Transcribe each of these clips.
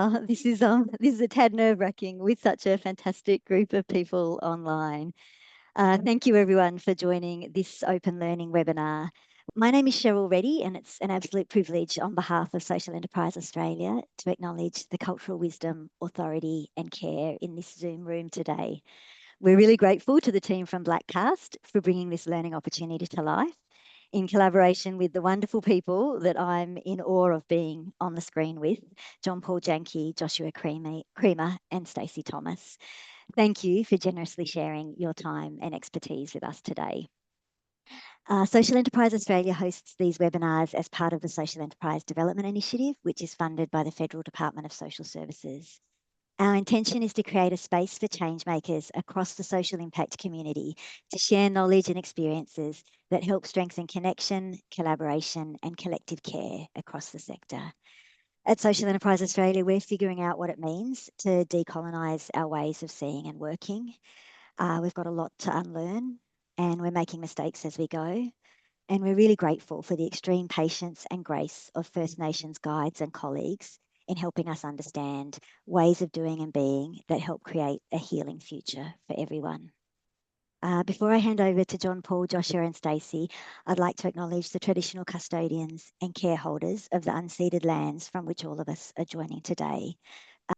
Wow, this is a tad nerve-wracking with such a fantastic group of people online. Thank you everyone for joining this open learning webinar. My name is Cheryl Reddy, and it's an absolute privilege on behalf of Social Enterprise Australia to acknowledge the cultural wisdom, authority and care in this Zoom room today. We're really grateful to the team from BlakCast for bringing this learning opportunity to life in collaboration with the wonderful people that I'm in awe of being on the screen with, John-Paul Janke, Joshua Creamer and Stacey Thomas. Thank you for generously sharing your time and expertise with us today. Social Enterprise Australia hosts these webinars as part of the Social Enterprise Development Initiative, which is funded by the Federal Department of Social Services. Our intention is to create a space for change makers across the social impact community to share knowledge and experiences that help strengthen connection, collaboration and collective care across the sector. At Social Enterprise Australia, we're figuring out what it means to decolonise our ways of seeing and working. We've got a lot to unlearn and we're making mistakes as we go. And we're really grateful for the extreme patience and grace of First Nations guides and colleagues in helping us understand ways of doing and being that help create a healing future for everyone. Before I hand over to John-Paul, Joshua and Stacey, I'd like to acknowledge the traditional custodians and careholders of the unceded lands from which all of us are joining today.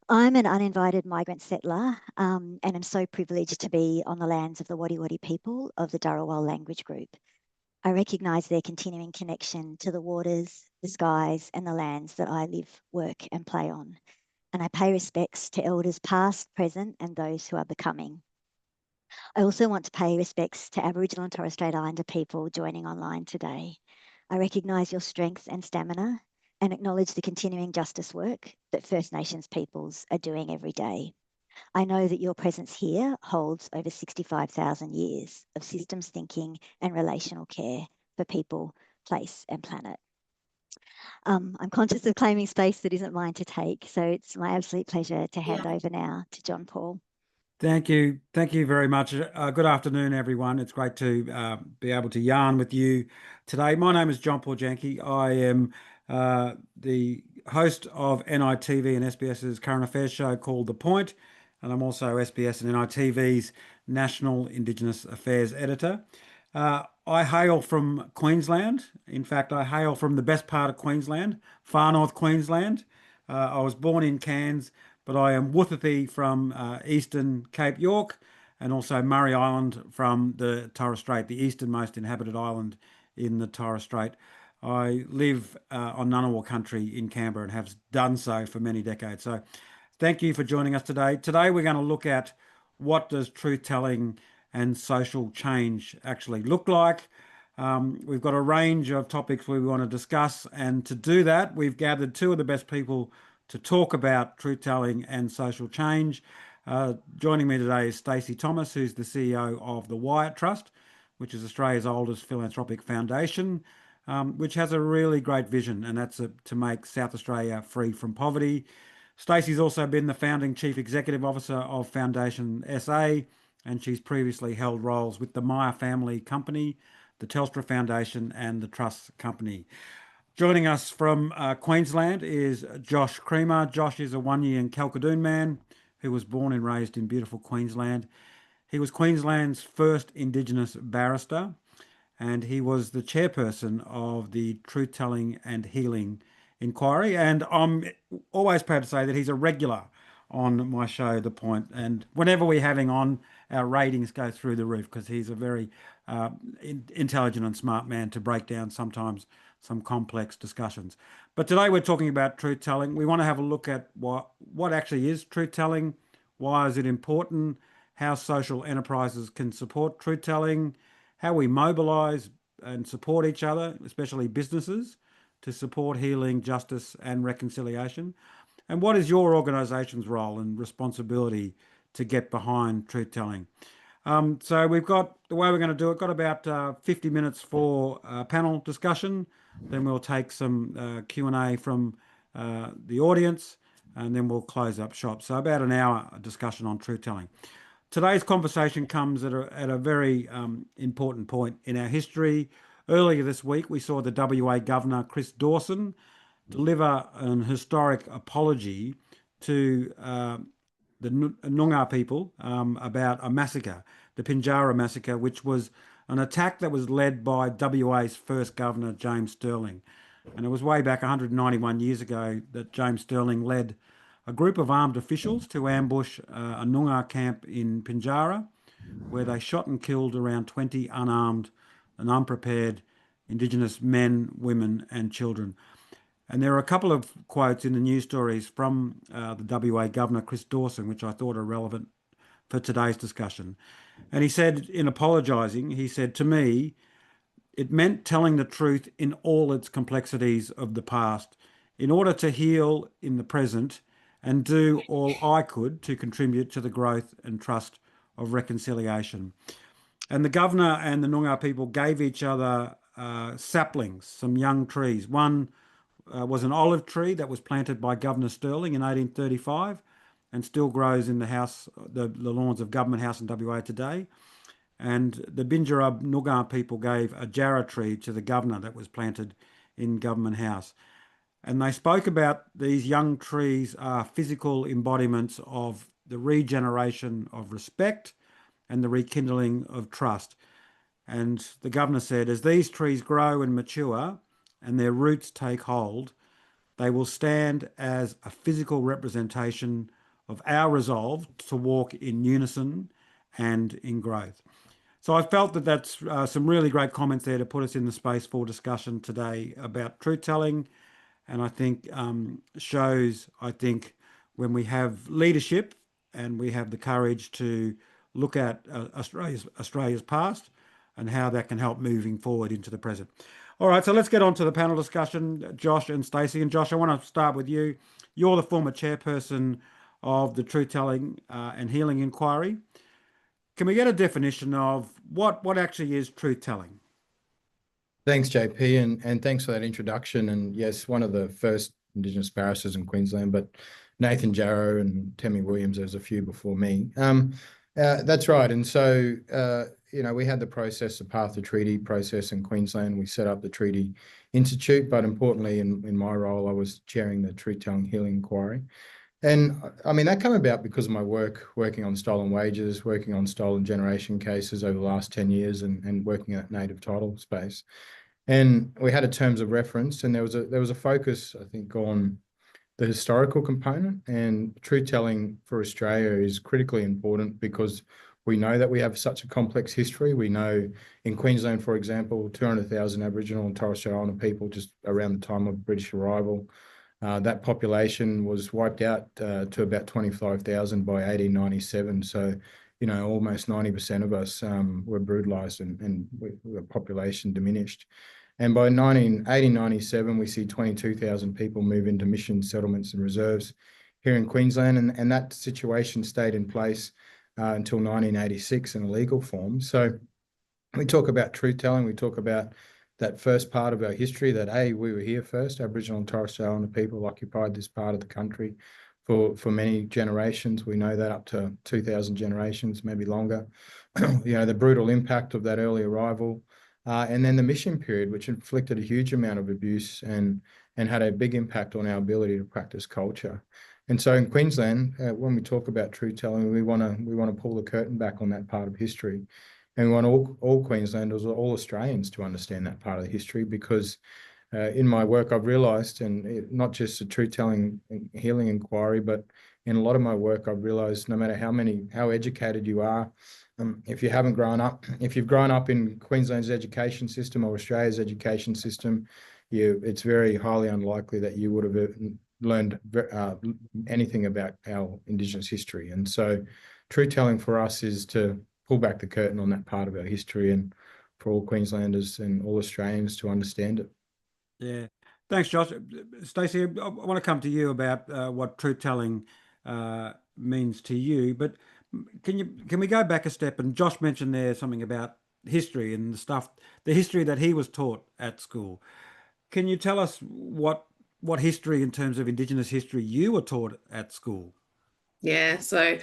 I'm an uninvited migrant settler and I'm so privileged to be on the lands of the Wadi Wadi people of the Dharawal language group. I recognise their continuing connection to the waters, the skies and the lands that I live, work and play on. And I pay respects to elders past, present and those who are becoming. I also want to pay respects to Aboriginal and Torres Strait Islander people joining online today. I recognise your strength and stamina and acknowledge the continuing justice work that First Nations peoples are doing every day. I know that your presence here holds over 65,000 years of systems thinking and relational care for people, place and planet. I'm conscious of claiming space that isn't mine to take, so it's my absolute pleasure to hand over now to John-Paul. Thank you. Thank you very much. Good afternoon, everyone. It's great to be able to yarn with you today. My name is John-Paul Janke. I am the host of NITV and SBS's current affairs show called The Point, and I'm also SBS and NITV's National Indigenous Affairs Editor. I hail from Queensland. In fact, I hail from the best part of Queensland, far north Queensland. I was born in Cairns, but I am Wuthathi from eastern Cape York and also Murray Island from the Torres Strait, the easternmost inhabited island in the Torres Strait. I live on Ngunnawal country in Canberra and have done so for many decades. So thank you for joining us today. Today we're going to look at what does truth-telling and social change actually look like. We've got a range of topics we want to discuss, and to do that we've gathered two of the best people to talk about truth-telling and social change. Joining me today is Stacey Thomas, who's the CEO of the Wyatt Trust, which is Australia's oldest philanthropic foundation, which has a really great vision, and that's to make South Australia free from poverty. Stacey's also been the founding Chief Executive Officer of Foundation SA, and she's previously held roles with the Meyer Family Company, the Telstra Foundation and the Trust Company. Joining us from Queensland is Josh Creamer. Josh is a Wunyi Kalkadoon man who was born and raised in beautiful Queensland. He was Queensland's first Indigenous barrister, and he was the chairperson of the Truth Telling and Healing Inquiry. And I'm always proud to say that he's a regular on my show, The Point. And whenever we have him on, our ratings go through the roof because he's a very intelligent and smart man to break down sometimes some complex discussions. But today we're talking about truth-telling. We want to have a look at what actually is truth-telling, why is it important, how social enterprises can support truth-telling, how we mobilise and support each other, especially businesses, to support healing, justice and reconciliation, and what is your organisation's role and responsibility to get behind truth-telling. So we've got, the way we're going to do it, got about 50 minutes for panel discussion. Then we'll take some Q&A from the audience, and then we'll close up shop. So about an hour discussion on truth-telling. Today's conversation comes at a very important point in our history. Earlier this week, we saw the WA Governor, Chris Dawson, deliver an historic apology to the Noongar people about a massacre, the Pinjarra massacre, which was an attack that was led by WA's first governor, James Stirling. And it was way back 191 years ago that James Stirling led a group of armed officials to ambush a Noongar camp in Pinjarra, where they shot and killed around 20 unarmed and unprepared Indigenous men, women, and children. And there are a couple of quotes in the news stories from the WA Governor, Chris Dawson, which I thought are relevant for today's discussion. And he said, in apologising, he said, to me, it meant telling the truth in all its complexities of the past in order to heal in the present and do all I could to contribute to the growth and trust of reconciliation. And the governor and the Noongar people gave each other saplings, some young trees. One was an olive tree that was planted by Governor Stirling in 1835 and still grows in the house, the lawns of Government House in WA today. And the Binjarab Noongar people gave a jarrah tree to the governor that was planted in Government House. And they spoke about these young trees are physical embodiments of the regeneration of respect and the rekindling of trust. And the governor said, as these trees grow and mature and their roots take hold, they will stand as a physical representation of our resolve to walk in unison and in growth. So I felt that that's some really great comments there to put us in the space for discussion today about truth telling, and I think shows, I think, when we have leadership and we have the courage to look at Australia's past and how that can help moving forward into the present. All right, so let's get on to the panel discussion, Josh and Stacey. And Josh, I want to start with you. You're the former chairperson of the Truth Telling and Healing Inquiry. Can we get a definition of what actually is truth telling? Thanks, JP, and thanks for that introduction. And yes, one of the first Indigenous barristers in Queensland, but Nathan Jarrow and Tammy Williams, there's a few before me. That's right. And so, we had the process, the Path to Treaty process in Queensland. We set up the Treaty Institute, but importantly, in my role, I was chairing the Truth Telling Healing Inquiry. And I mean, that came about because of my work working on stolen wages, working on stolen generation cases over the last 10 years and working in that native title space. And we had a terms of reference, and there was a focus, I think, on the historical component. And truth telling for Australia is critically important because we know that we have such a complex history. We know in Queensland, for example, 200,000 Aboriginal and Torres Strait Islander people just around the time of British arrival. That population was wiped out to about 25,000 by 1897. So, almost 90% of us were brutalised and the population diminished. And by 1897, we see 22,000 people move into mission settlements and reserves here in Queensland. And that situation stayed in place until 1986 in a legal form. So we talk about truth telling, we talk about that first part of our history, that we were here first. Aboriginal and Torres Strait Islander people occupied this part of the country for many generations. We know that up to 2,000 generations, maybe longer. The brutal impact of that early arrival, and then the mission period, which inflicted a huge amount of abuse and had a big impact on our ability to practice culture. And so in Queensland, when we talk about truth telling, we want to pull the curtain back on that part of history. And we want all Queenslanders, all Australians to understand that part of the history because in my work I've realised, and not just a truth-telling healing inquiry, but in a lot of my work I've realised no matter how educated you are, if you've grown up in Queensland's education system or Australia's education system, it's very highly unlikely that you would have learned anything about our Indigenous history. And so truth-telling for us is to pull back the curtain on that part of our history and for all Queenslanders and all Australians to understand it. Yeah. Thanks, Josh. Stacey, I want to come to you about what truth telling means to you, but can we go back a step? And Josh mentioned there something about history and the history that he was taught at school. Can you tell us what history in terms of Indigenous history you were taught at school? Yeah, so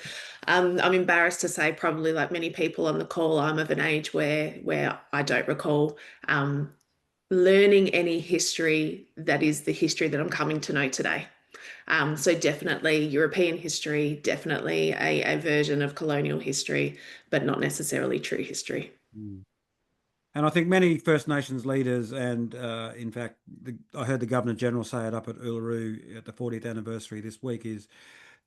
I'm embarrassed to say, probably like many people on the call, I'm of an age where I don't recall learning any history that is the history that I'm coming to know today. So definitely European history, definitely a version of colonial history, but not necessarily true history. And I think many First Nations leaders, and in fact, I heard the Governor General say it up at Uluru at the 40th anniversary this week, is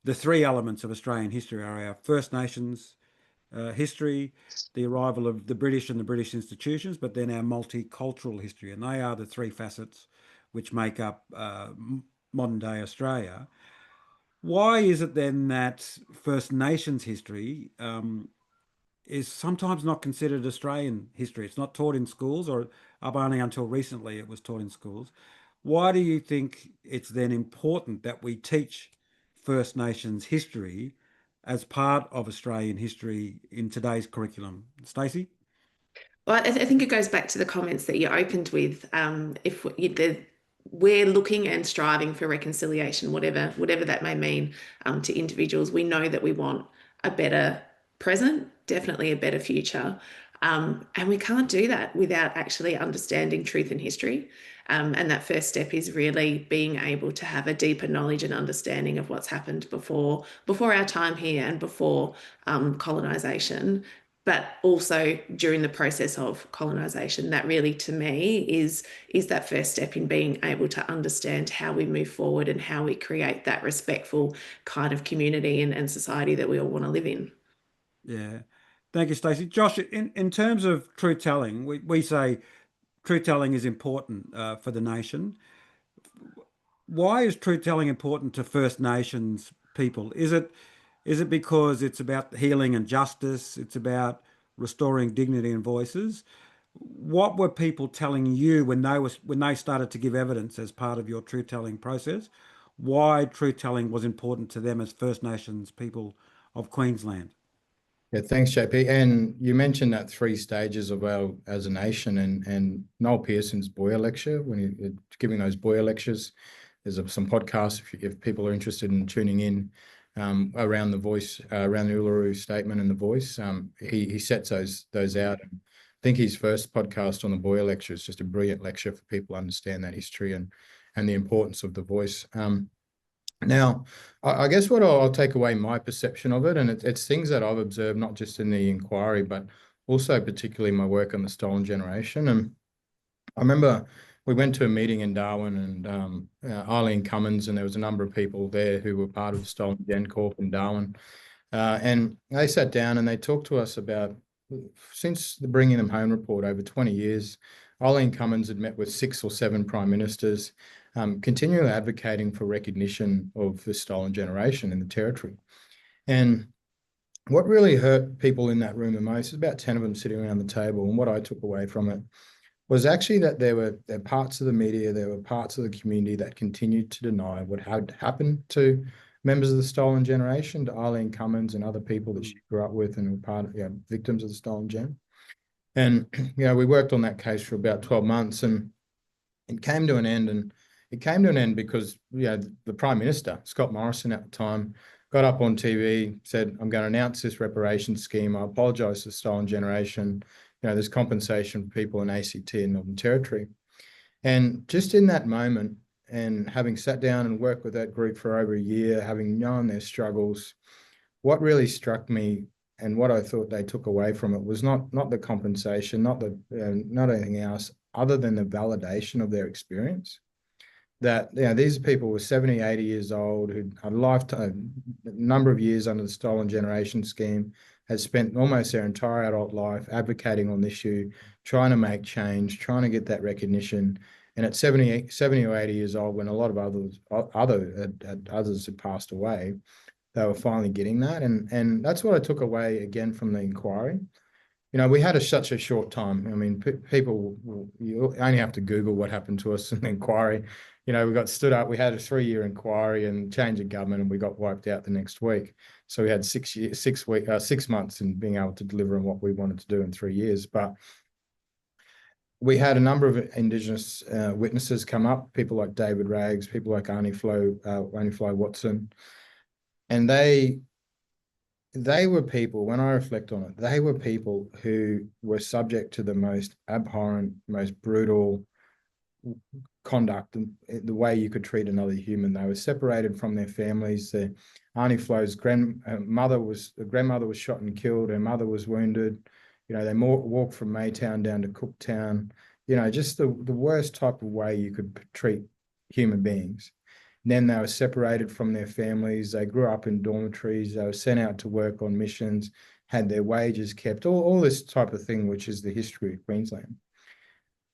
the three elements of Australian history are our First Nations history, the arrival of the British and the British institutions, but then our multicultural history. And they are the three facets which make up modern day Australia. Why is it then that First Nations history is sometimes not considered Australian history? It's not taught in schools, or up only until recently it was taught in schools. Why do you think it's then important that we teach First Nations history as part of Australian history in today's curriculum? Stacey? Well, I think it goes back to the comments that you opened with. If we're looking and striving for reconciliation, whatever that may mean to individuals, we know that we want a better present, definitely a better future. And we can't do that without actually understanding truth and history. And that first step is really being able to have a deeper knowledge and understanding of what's happened before our time here and before colonisation, but also during the process of colonisation. That really, to me, is that first step in being able to understand how we move forward and how we create that respectful kind of community and society that we all want to live in. Yeah. Thank you, Stacey. Josh, in terms of truth telling, we say truth telling is important for the nation. Why is truth telling important to First Nations people? Is it because it's about healing and justice? It's about restoring dignity and voices? What were people telling you when they started to give evidence as part of your truth telling process? Why truth telling was important to them as First Nations people of Queensland? Yeah, thanks, JP. And you mentioned that 3 stages of our as a nation, and Noel Pearson's Boyer lecture, when he's giving those Boyer lectures, there's some podcasts if people are interested in tuning in around the voice, around the Uluru Statement and the voice. He sets those out. And I think his first podcast on the Boyer lecture is just a brilliant lecture for people to understand that history and the importance of the voice. Now, I guess what I'll take away my perception of it, and it's things that I've observed, not just in the inquiry, but also particularly my work on the stolen generation. And I remember we went to a meeting in Darwin, and Eileen Cummins, and there was a number of people there who were part of the Stolen Gen Corp in Darwin. And they sat down and they talked to us about, since the Bringing Them Home report over 20 years, Eileen Cummins had met with 6 or 7 prime ministers, continually advocating for recognition of the stolen generation in the territory. And what really hurt people in that room the most is about 10 of them sitting around the table. And what I took away from it was actually that there were parts of the media, there were parts of the community that continued to deny what had happened to members of the stolen generation, to Eileen Cummins and other people that she grew up with and were part of, victims of the stolen gen. And, we worked on that case for about 12 months, and it came to an end. And it came to an end because, the Prime Minister, Scott Morrison at the time, got up on TV, said, I'm going to announce this reparations scheme. I apologise to the stolen generation. There's compensation for people in ACT and Northern Territory. And just in that moment, and having sat down and worked with that group for over a year, having known their struggles, what really struck me and what I thought they took away from it was not the compensation, not anything else, other than the validation of their experience. That these people were 70, 80 years old, who had a number of years under the stolen generation scheme, had spent almost their entire adult life advocating on this issue, trying to make change, trying to get that recognition. And at 70 or 80 years old, when a lot of others had passed away, they were finally getting that. And that's what I took away again from the inquiry. We had such a short time. I mean, people, you only have to Google what happened to us in the inquiry. We got stood up. We had a 3-year inquiry and change of government, and we got wiped out the next week. So we had 6 months in being able to deliver on what we wanted to do in 3 years. But we had a number of Indigenous witnesses come up, people like David Rags, people like Arnie Flo Watson, and they were people, when I reflect on it, they were people who were subject to the most abhorrent, most brutal conduct and the way you could treat another human. They were separated from their families. Their Auntie Flo's grandmother was shot and killed. Her mother was wounded. They walked from Maytown down to Cooktown. Just the worst type of way you could treat human beings. And then they were separated from their families. They grew up in dormitories. They were sent out to work on missions, had their wages kept, all this type of thing, which is the history of Queensland.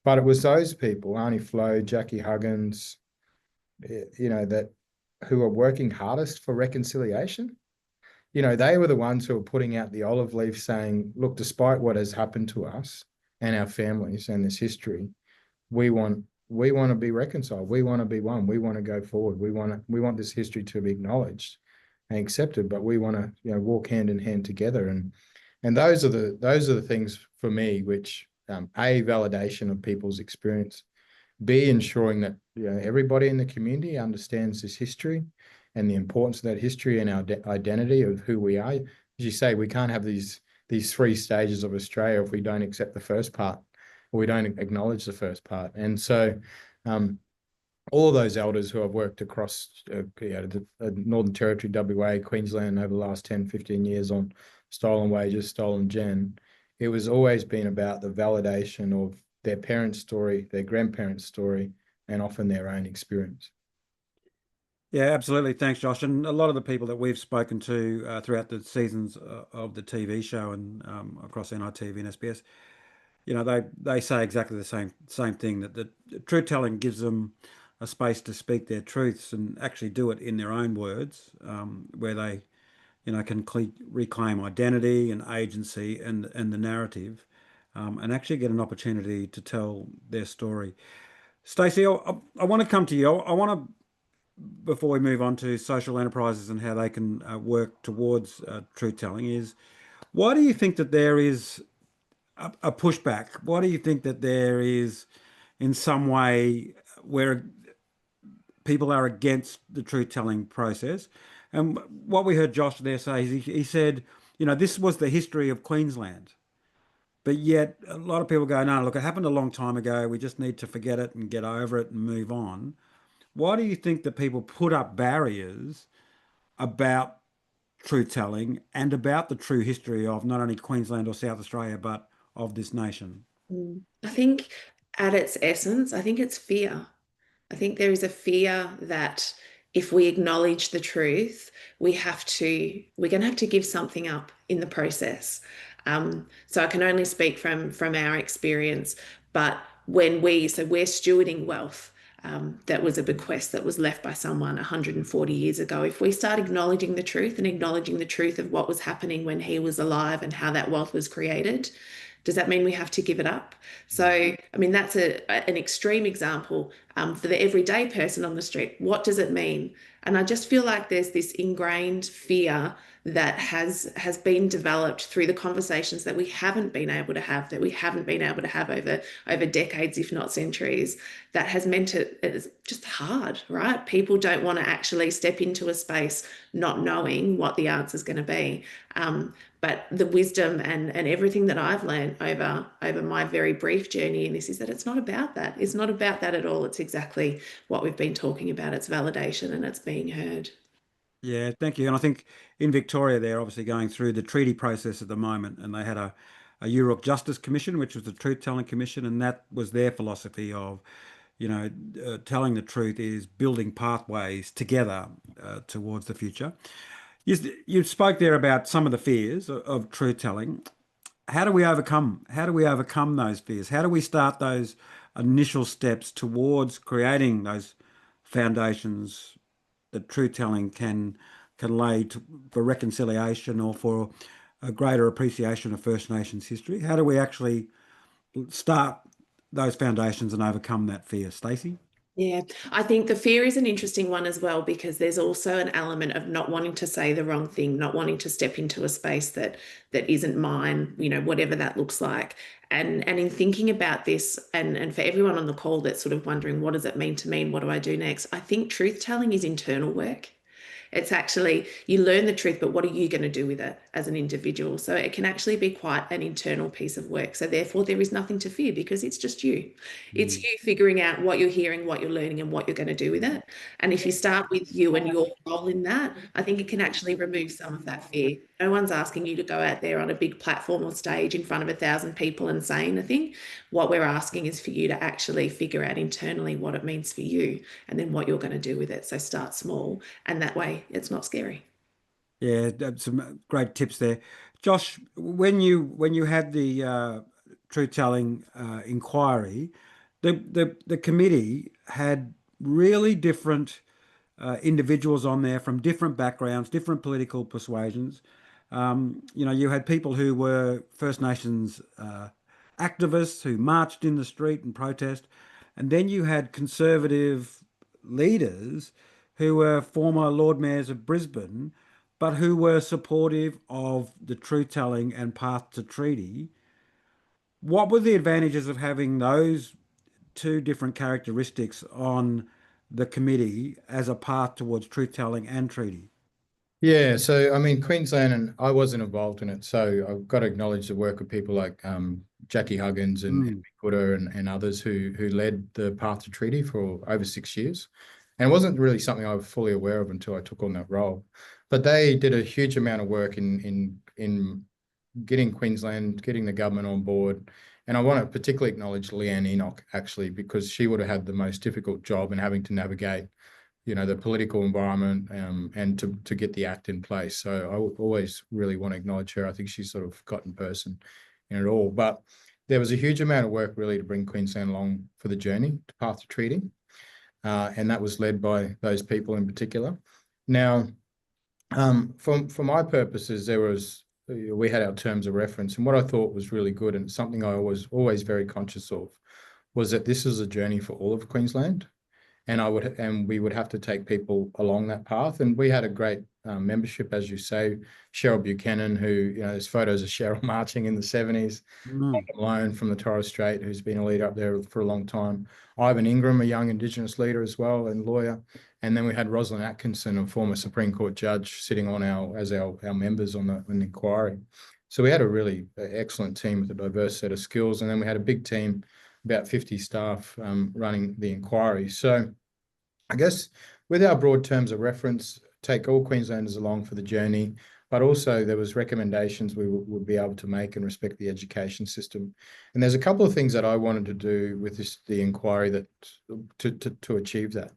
But it was those people, Auntie Flo, Jackie Huggins, that who are working hardest for reconciliation. They were the ones who were putting out the olive leaf saying, look, despite what has happened to us and our families and this history, we want to be reconciled. We want to be one. We want to go forward. We want this history to be acknowledged and accepted, but we want to, walk hand in hand together. And those are the things for me, which A, validation of people's experience, B, ensuring that everybody in the community understands this history and the importance of that history and our identity of who we are. As you say, we can't have these three stages of Australia if we don't accept the first part, or we don't acknowledge the first part. And so all of those elders who have worked across the Northern Territory, WA, Queensland over the last 10, 15 years on stolen wages, stolen gen, it was always been about the validation of their parents' story, their grandparents' story, and often their own experience. Yeah, absolutely. Thanks, Josh. And a lot of the people that we've spoken to throughout the seasons of the TV show and across NITV and SBS, they say exactly the same thing, that the truth telling gives them a space to speak their truths and actually do it in their own words, where they, can reclaim identity and agency and the narrative, and actually get an opportunity to tell their story. Stacey, I want to come to you. I want to, before we move on to social enterprises and how they can work towards truth telling, is why do you think that there is a pushback? Why do you think that there is, in some way, where people are against the truth telling process? And what we heard Josh there say is he said, this was the history of Queensland. But yet a lot of people go, no, look, it happened a long time ago. We just need to forget it and get over it and move on. Why do you think that people put up barriers about truth telling and about the true history of not only Queensland or South Australia, but of this nation? I think at its essence, I think it's fear. I think there is a fear that if we acknowledge the truth, we're going to have to give something up in the process. So I can only speak from our experience, but we're stewarding wealth. That was a bequest that was left by someone 140 years ago. If we start acknowledging the truth and acknowledging the truth of what was happening when he was alive and how that wealth was created, does that mean we have to give it up? So, I mean, that's an extreme example. For the everyday person on the street, what does it mean? And I just feel like there's this ingrained fear that has been developed through the conversations that we haven't been able to have over decades, if not centuries, that has meant it's just hard, right? People don't want to actually step into a space not knowing what the answer is going to be. But the wisdom and everything that I've learned over my very brief journey in this is that it's not about that. It's not about that at all. It's exactly what we've been talking about. It's validation and it's being heard. Yeah, thank you. And I think in Victoria, they're obviously going through the treaty process at the moment, and they had a Europe Justice Commission, which was the Truth-Telling Commission, and that was their philosophy of, telling the truth is building pathways together towards the future. You spoke there about some of the fears of truth-telling. How do we overcome those fears? How do we start those initial steps towards creating those foundations that truth-telling can lay for reconciliation or for a greater appreciation of First Nations history? How do we actually start those foundations and overcome that fear, Stacey? Yeah, I think the fear is an interesting one as well, because there's also an element of not wanting to say the wrong thing, not wanting to step into a space that isn't mine, whatever that looks like. And in thinking about this, and for everyone on the call that's sort of wondering, what does it mean to me and what do I do next? I think truth telling is internal work. It's actually, you learn the truth, but what are you going to do with it as an individual? So it can actually be quite an internal piece of work. So therefore there is nothing to fear because it's just you. It's you figuring out what you're hearing, what you're learning, and what you're going to do with it. And if you start with you and your role in that, I think it can actually remove some of that fear. No one's asking you to go out there on a big platform or stage in front of 1,000 people and say anything. What we're asking is for you to actually figure out internally what it means for you and then what you're going to do with it. So start small, and that way it's not scary. Yeah, that's some great tips there. Josh, when you had the truth telling inquiry, the committee had really different individuals on there from different backgrounds, different political persuasions. You had people who were First Nations activists who marched in the street and protest, and then you had conservative leaders who were former Lord Mayors of Brisbane, but who were supportive of the truth telling and path to treaty. What were the advantages of having those two different characteristics on the committee as a path towards truth telling and treaty? Yeah, so I mean, Queensland, and I wasn't involved in it, so I've got to acknowledge the work of people like Jackie Huggins and Kutter and others who led the path to treaty for over 6 years. And it wasn't really something I was fully aware of until I took on that role. But they did a huge amount of work in getting Queensland, getting the government on board. And I want to particularly acknowledge Leanne Enoch, actually, because she would have had the most difficult job in having to navigate the political environment and to get the act in place. So I always really want to acknowledge her. I think she's sort of forgotten person in it all. But there was a huge amount of work really to bring Queensland along for the journey to path to treaty. And that was led by those people in particular. Now, for my purposes, we had our terms of reference. And what I thought was really good and something I was always very conscious of was that this is a journey for all of Queensland. And we would have to take people along that path. And we had a great membership, as you say, Cheryl Buchanan, who, there's photos of Cheryl marching in the 70s, Malone from the Torres Strait, who's been a leader up there for a long time, Ivan Ingram, a young Indigenous leader as well and lawyer. And then we had Rosalind Atkinson, a former Supreme Court judge, sitting on as our members on the inquiry. So we had a really excellent team with a diverse set of skills. And then we had a big team, about 50 staff running the inquiry. So I guess with our broad terms of reference, take all Queenslanders along for the journey, but also there was recommendations we would be able to make in respect to the education system. And there's a couple of things that I wanted to do with the inquiry that to achieve that.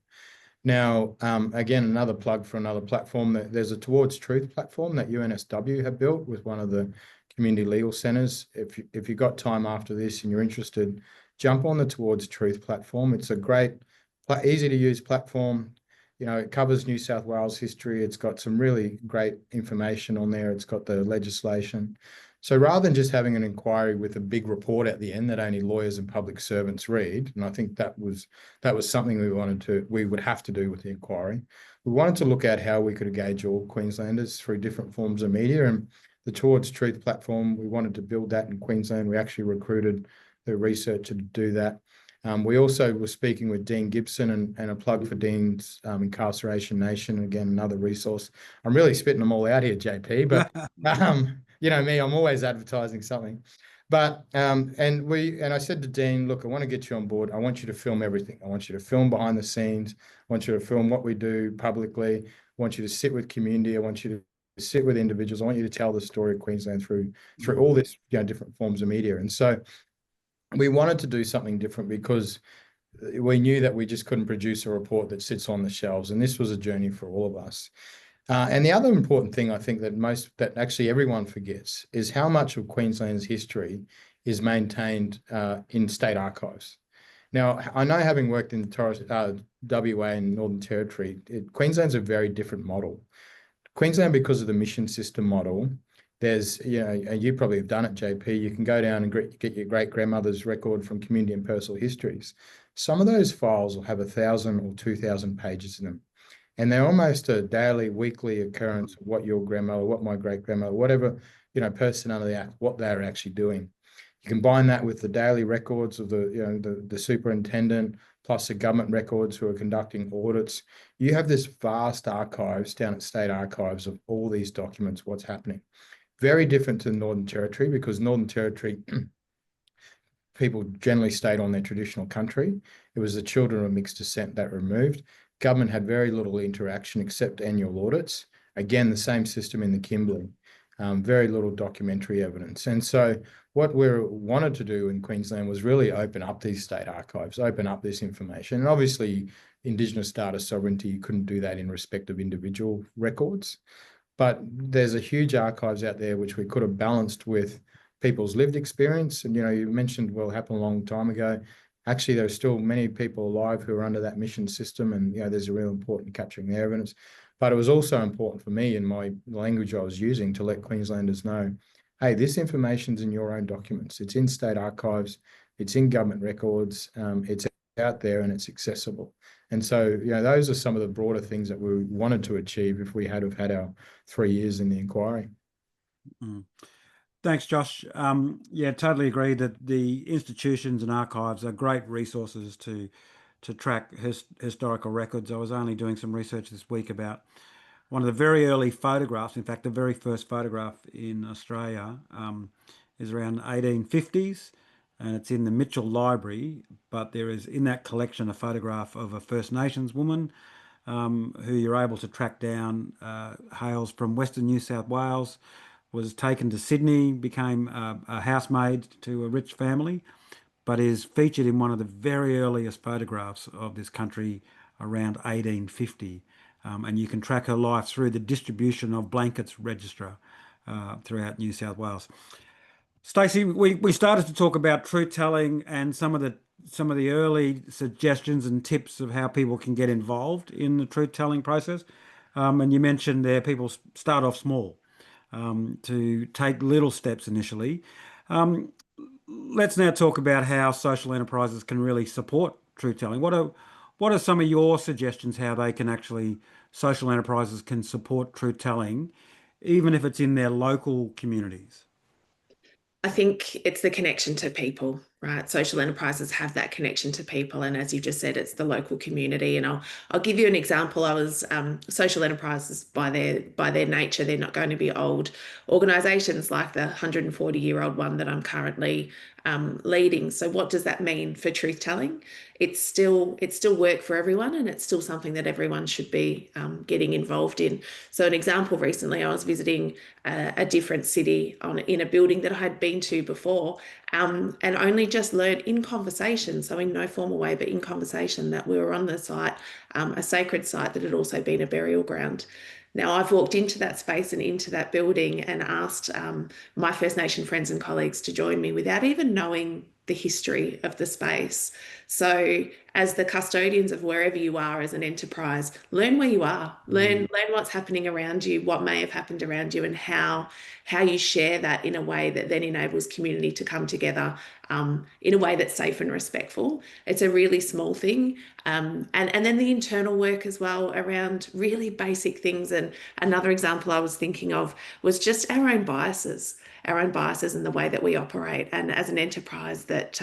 Now, again, another plug for another platform. There's a Towards Truth platform that UNSW have built with one of the community legal centres. If you've got time after this and you're interested, jump on the Towards Truth platform. It's a great, easy to use platform. It covers New South Wales history. It's got some really great information on there. It's got the legislation. So rather than just having an inquiry with a big report at the end that only lawyers and public servants read, and I think that was something we would have to do with the inquiry. We wanted to look at how we could engage all Queenslanders through different forms of media, and the Towards Truth platform, we wanted to build that in Queensland. We actually recruited the researcher to do that. We also were speaking with Dean Gibson and a plug for Dean's Incarceration Nation, again, another resource. I'm really spitting them all out here, JP, but you know me, I'm always advertising something. But and I said to Dean, look, I want to get you on board. I want you to film everything. I want you to film behind the scenes. I want you to film what we do publicly. I want you to sit with community. I want you to sit with individuals. I want you to tell the story of Queensland through all this, different forms of media. And so we wanted to do something different because we knew that we just couldn't produce a report that sits on the shelves. And this was a journey for all of us. And the other important thing I think that actually everyone forgets is how much of Queensland's history is maintained in state archives. Now, I know, having worked in the WA and Northern Territory, Queensland's a very different model. Queensland, because of the mission system model, there's, you probably have done it, JP, you can go down and get your great-grandmother's record from community and personal histories. Some of those files will have 1,000 or 2,000 pages in them. And they're almost a daily, weekly occurrence of what your grandmother, what my great-grandmother, whatever, person under the act, what they're actually doing. You combine that with the daily records of the superintendent, plus the government records who are conducting audits. You have this vast archives down at State Archives of all these documents, what's happening. Very different to the Northern Territory, because Northern Territory people generally stayed on their traditional country. It was the children of mixed descent that were removed. Government had very little interaction except annual audits. Again, the same system in the Kimberley. Very little documentary evidence. And so what we wanted to do in Queensland was really open up these state archives, open up this information. And obviously, Indigenous data sovereignty, you couldn't do that in respect of individual records. But there's a huge archives out there which we could have balanced with people's lived experience. And, you mentioned what happened a long time ago. Actually, there are still many people alive who are under that mission system, and, there's a real important capturing their evidence. But it was also important for me in my language I was using to let Queenslanders know, hey, this information's in your own documents. It's in state archives, it's in government records, it's out there and it's accessible. And so, those are some of the broader things that we wanted to achieve if we had have had our 3 years in the inquiry. Thanks, Josh. Totally agree that the institutions and archives are great resources to track historical records. I was only doing some research this week about one of the very early photographs. In fact, the very first photograph in Australia is around 1850s, and it's in the Mitchell Library. But there is in that collection a photograph of a First Nations woman who you're able to track down, hails from Western New South Wales, was taken to Sydney, became a housemaid to a rich family, but is featured in one of the very earliest photographs of this country around 1850. And you can track her life through the distribution of blankets register throughout New South Wales. Stacey, we started to talk about truth telling and some of the early suggestions and tips of how people can get involved in the truth telling process. And you mentioned there people start off small to take little steps initially. Let's now talk about how social enterprises can really support truth telling. What are some of your suggestions how they can actually, social enterprises can support truth telling, even if it's in their local communities? I think it's the connection to people, right? Social enterprises have that connection to people, and as you just said, it's the local community. And I'll give you an example. I was social enterprises by their nature, they're not going to be old organisations like the 140-year-old one that I'm currently leading. So what does that mean for truth telling? It's still work for everyone, and it's still something that everyone should be getting involved in. So an example, recently I was visiting a different city in a building that I had been to before, and only just learned in conversation, so in no formal way, but in conversation, that we were on the site, a sacred site that had also been a burial ground. Now, I've walked into that space and into that building and asked my First Nation friends and colleagues to join me without even knowing the history of the space. So as the custodians of wherever you are as an enterprise, learn where you are, learn what's happening around you, what may have happened around you, and how you share that in a way that then enables community to come together in a way that's safe and respectful. It's a really small thing. And then the internal work as well around really basic things. And another example I was thinking of was just our own biases and the way that we operate. And as an enterprise that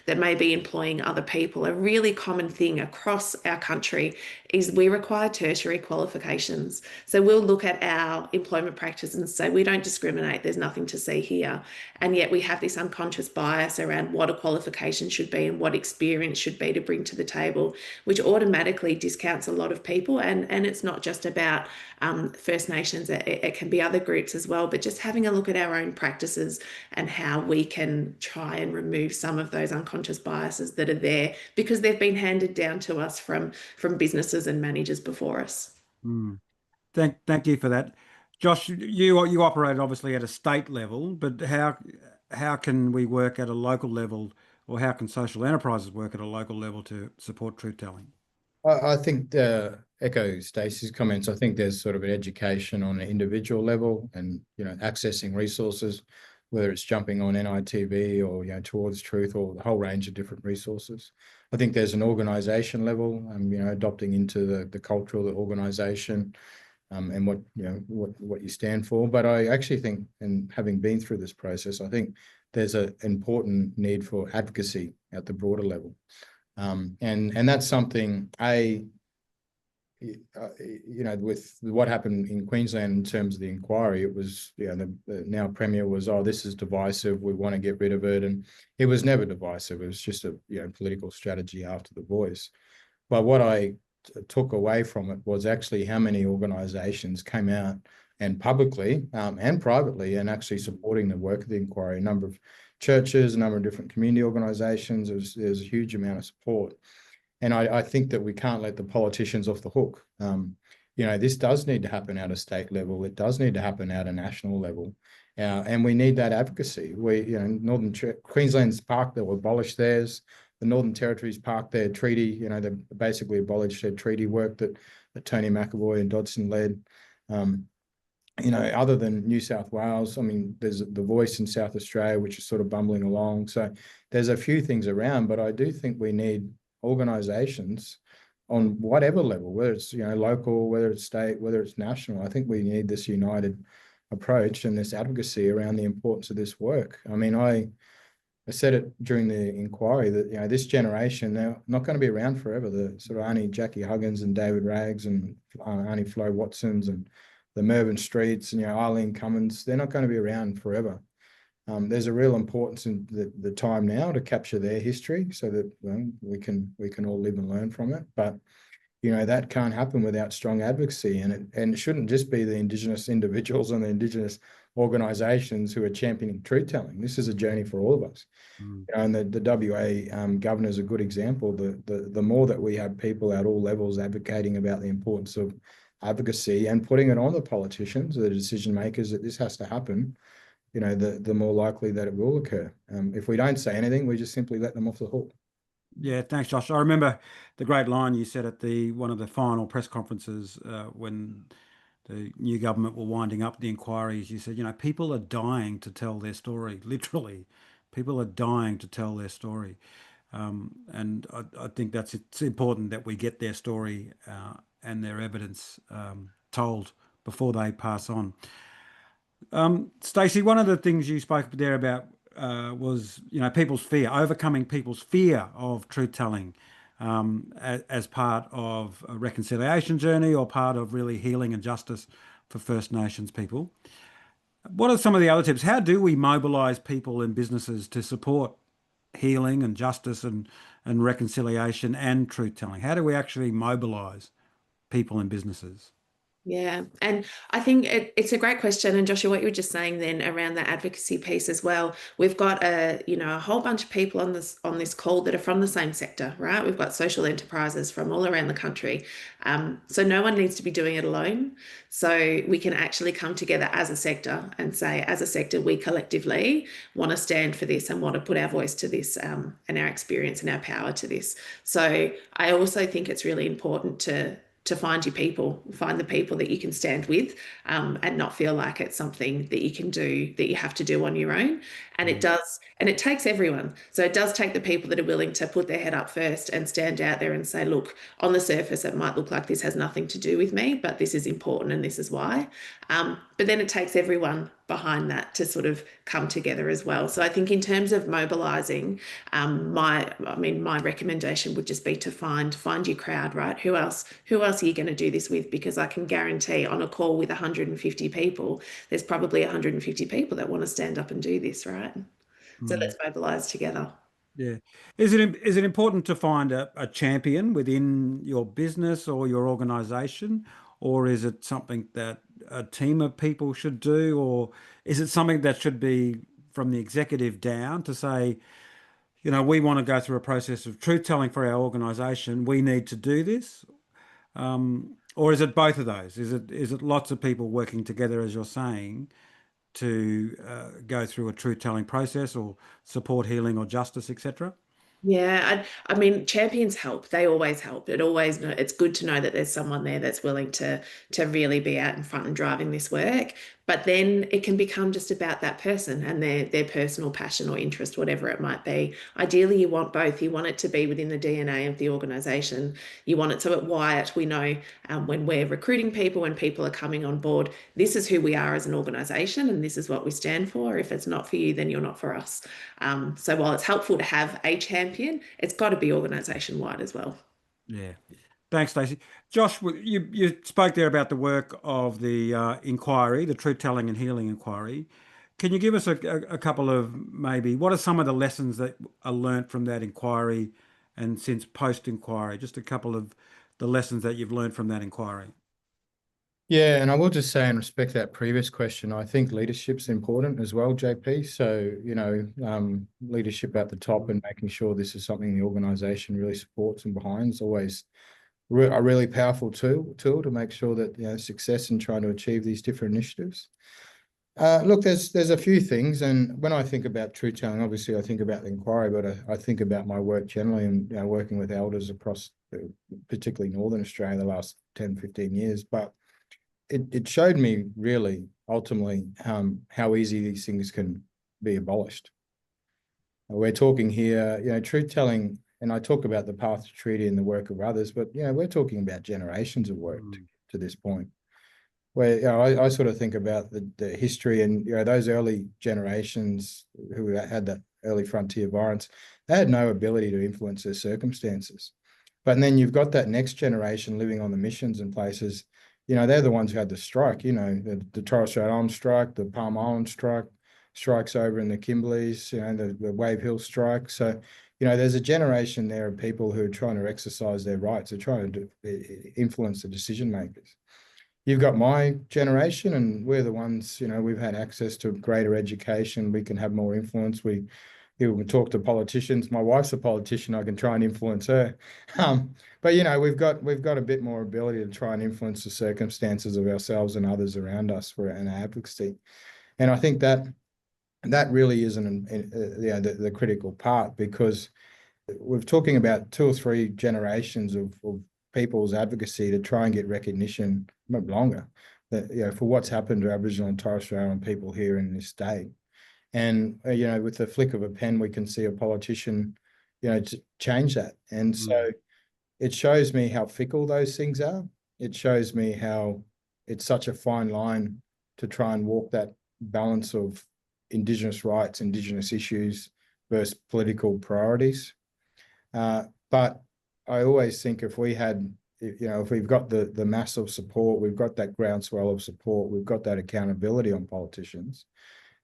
may be employing other people, a really common thing across our country is we require tertiary qualifications. So we'll look at our employment practices and say, we don't discriminate, there's nothing to see here. And yet we have this unconscious bias around what a qualification should be and what experience should be to bring to the table, which automatically discounts a lot of people. And it's not just about First Nations, it can be other groups as well, but just having a look at our own practices and how we can try and remove some of those unconscious biases that are there because they've been handed down to us from businesses and managers before us. Thank you for that. Josh, you operate obviously at a state level, but how can we work at a local level, or how can social enterprises work at a local level to support truth telling? I think echo Stacey's comments. I think there's sort of an education on an individual level, and accessing resources, whether it's jumping on NITV or Towards Truth, or the whole range of different resources. I think there's an organisation level, adopting into the culture of the organisation, and what you stand for. But I actually think, and having been through this process, I think there's an important need for advocacy at the broader level. And that's something, with what happened in Queensland in terms of the inquiry, it was, the now Premier was, this is divisive, we want to get rid of it. And it was never divisive. It was just a political strategy after the Voice. But what I took away from it was actually how many organisations came out and publicly and privately and actually supporting the work of the inquiry. A number of churches, a number of different community organisations. There's a huge amount of support. And I think that we can't let the politicians off the hook. This does need to happen at a state level. It does need to happen at a national level. And we need that advocacy. Queensland's parked, they'll abolish theirs. The Northern Territory's parked their treaty. They basically abolished their treaty work that Tony McAvoy and Dodson led. Other than New South Wales, there's the Voice in South Australia, which is sort of bumbling along. So there's a few things around, but I do think we need organisations on whatever level, whether it's local, whether it's state, whether it's national. I think we need this united approach and this advocacy around the importance of this work. I said it during the inquiry that this generation, they're not going to be around forever. The sort of Auntie Jackie Huggins and David Raggs and Auntie Flo Watsons and the Mervyn Streets and Eileen Cummins, they're not going to be around forever. There's a real importance in the time now to capture their history so that we can all live and learn from it. But that can't happen without strong advocacy, and it shouldn't just be the Indigenous individuals and the Indigenous organisations who are championing truth telling. This is a journey for all of us. And the WA governor is a good example. The more that we have people at all levels advocating about the importance of advocacy and putting it on the politicians, the decision makers, that this has to happen, the more likely that it will occur. If we don't say anything, we just simply let them off the hook. Yeah, thanks, Josh. I remember the great line you said at one of the final press conferences when the new government were winding up the inquiries. You said, people are dying to tell their story. Literally, people are dying to tell their story. And I think it's important that we get their story and their evidence told before they pass on. Stacey, one of the things you spoke there about was, people's fear, overcoming people's fear of truth telling as part of a reconciliation journey or part of really healing and justice for First Nations people. What are some of the other tips? How do we mobilise people and businesses to support healing and justice and reconciliation and truth telling? How do we actually mobilise people and businesses? Yeah, and I think it's a great question. And Joshua, what you were just saying then around the advocacy piece as well, we've got a whole bunch of people on this call that are from the same sector, right? We've got social enterprises from all around the country. So no one needs to be doing it alone. So we can actually come together as a sector and say, as a sector, we collectively want to stand for this and want to put our voice to this and our experience and our power to this. So I also think it's really important to find your people, find the people that you can stand with and not feel like it's something that you can do, that you have to do on your own. And it does, and it takes everyone. So it does take the people that are willing to put their head up first and stand out there and say, look, on the surface, it might look like this has nothing to do with me, but this is important and this is why. But then it takes everyone behind that to sort of come together as well. So I think in terms of mobilising, my recommendation would just be to find your crowd, right? Who else are you going to do this with? Because I can guarantee on a call with 150 people, there's probably 150 people that want to stand up and do this, right? So let's mobilise together. Yeah. Is it important to find a champion within your business or your organisation, or is it something that a team of people should do, or is it something that should be from the executive down to say, we want to go through a process of truth telling for our organisation, we need to do this? Or is it both of those? Is it lots of people working together, as you're saying, to go through a truth telling process or support healing or justice, etc.? Yeah, champions help. They always help. It's good to know that there's someone there that's willing to really be out in front and driving this work. But then it can become just about that person and their personal passion or interest, whatever it might be. Ideally, you want both. You want it to be within the DNA of the organisation. You want it so at Wyatt, we know when we're recruiting people, when people are coming on board, this is who we are as an organisation and this is what we stand for. If it's not for you, then you're not for us. So while it's helpful to have a champion, it's got to be organisation-wide as well. Yeah. Thanks, Stacey. Josh, you spoke there about the work of the inquiry, the Truth Telling and Healing Inquiry. Can you give us a couple of maybe, what are some of the lessons that are learnt from that inquiry and since post-inquiry? Just a couple of the lessons that you've learned from that inquiry. Yeah, and I will just say in respect to that previous question, I think leadership's important as well, JP. So, leadership at the top and making sure this is something the organisation really supports and behind is always a really powerful tool to make sure that success in trying to achieve these different initiatives. Look, there's a few things, and when I think about truth telling, obviously I think about the inquiry, but I think about my work generally and working with elders across particularly Northern Australia the last 10, 15 years. But it showed me really ultimately how easy these things can be abolished. We're talking here, truth telling. And I talk about the path to treaty and the work of others, but we're talking about generations of work to this point. Where I sort of think about the history and those early generations who had that early frontier violence, they had no ability to influence their circumstances. But then you've got that next generation living on the missions and places. They're the ones who had the strike. The Torres Strait Island strike, the Palm Island strike, strikes over in the Kimberleys. The Wave Hill strike. So. There's a generation there of people who are trying to exercise their rights. They're trying to influence the decision makers. You've got my generation, and we're the ones, we've had access to greater education. We can have more influence. We can talk to politicians. My wife's a politician. I can try and influence her. But we've got a bit more ability to try and influence the circumstances of ourselves and others around us for an advocacy. And I think that really isn't the critical part, because we're talking about 2 or 3 generations of people's advocacy to try and get recognition, maybe longer, that for what's happened to Aboriginal and Torres Strait Islander people here in this state. And with the flick of a pen, we can see a politician to change that. And so it shows me how fickle those things are. It shows me how it's such a fine line to try and walk that balance of Indigenous rights, Indigenous issues versus political priorities. But I always think if we've got the mass of support, we've got that groundswell of support, we've got that accountability on politicians,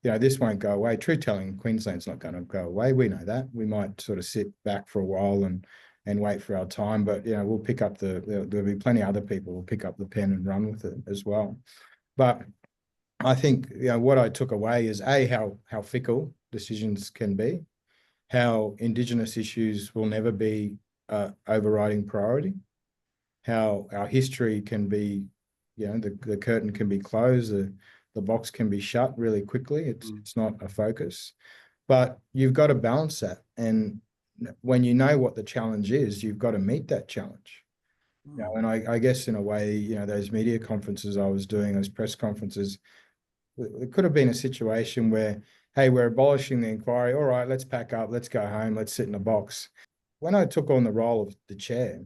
this won't go away. Truth telling in Queensland's not going to go away. We know that. We might sort of sit back for a while and wait for our time, but we'll pick up there'll be plenty of other people who'll pick up the pen and run with it as well. But I think what I took away is how fickle decisions can be, how Indigenous issues will never be overriding priority, how our history can be, the curtain can be closed, the box can be shut really quickly. It's not a focus, but you've got to balance that. And when you know what the challenge is, you've got to meet that challenge. And I guess in a way, those media conferences I was doing, those press conferences, it could have been a situation where, hey, we're abolishing the inquiry. All right, let's pack up, let's go home, let's sit in a box. When I took on the role of the chair,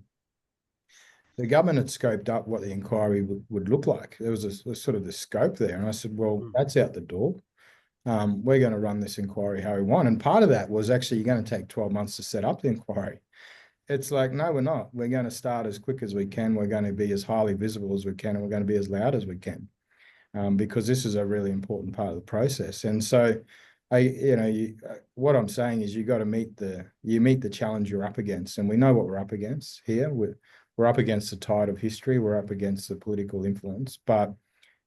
the government had scoped up what the inquiry would look like. There was a sort of the scope there. And I said, well, that's out the door. We're going to run this inquiry how we want. And part of that was actually you're going to take 12 months to set up the inquiry. It's like, no, we're not. We're going to start as quick as we can. We're going to be as highly visible as we can, and we're going to be as loud as we can. Because this is a really important part of the process. And so what I'm saying is you got to meet the challenge you're up against. And we know what we're up against here. We're up against the tide of history. We're up against the political influence, but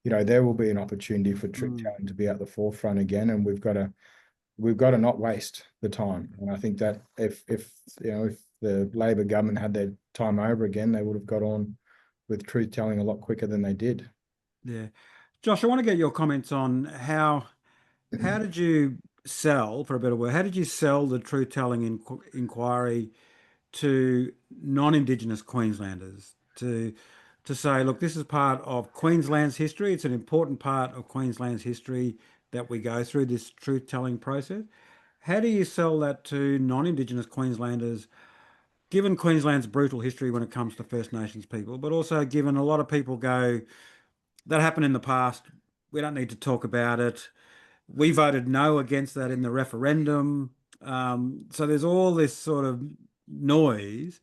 there will be an opportunity for truth telling to be at the forefront again. And we've got to not waste the time. And I think that if the Labor government had their time over again, they would have got on with truth telling a lot quicker than they did. Yeah. Josh, I want to get your comments on how did you sell, for a better word, how did you sell the truth telling inquiry to non-Indigenous Queenslanders, to to say, look, this is part of Queensland's history. It's an important part of Queensland's history that we go through this truth-telling process. How do you sell that to non-Indigenous Queenslanders, given Queensland's brutal history when it comes to First Nations people, but also given a lot of people go, that happened in the past, we don't need to talk about it. We voted no against that in the referendum. So there's all this sort of noise.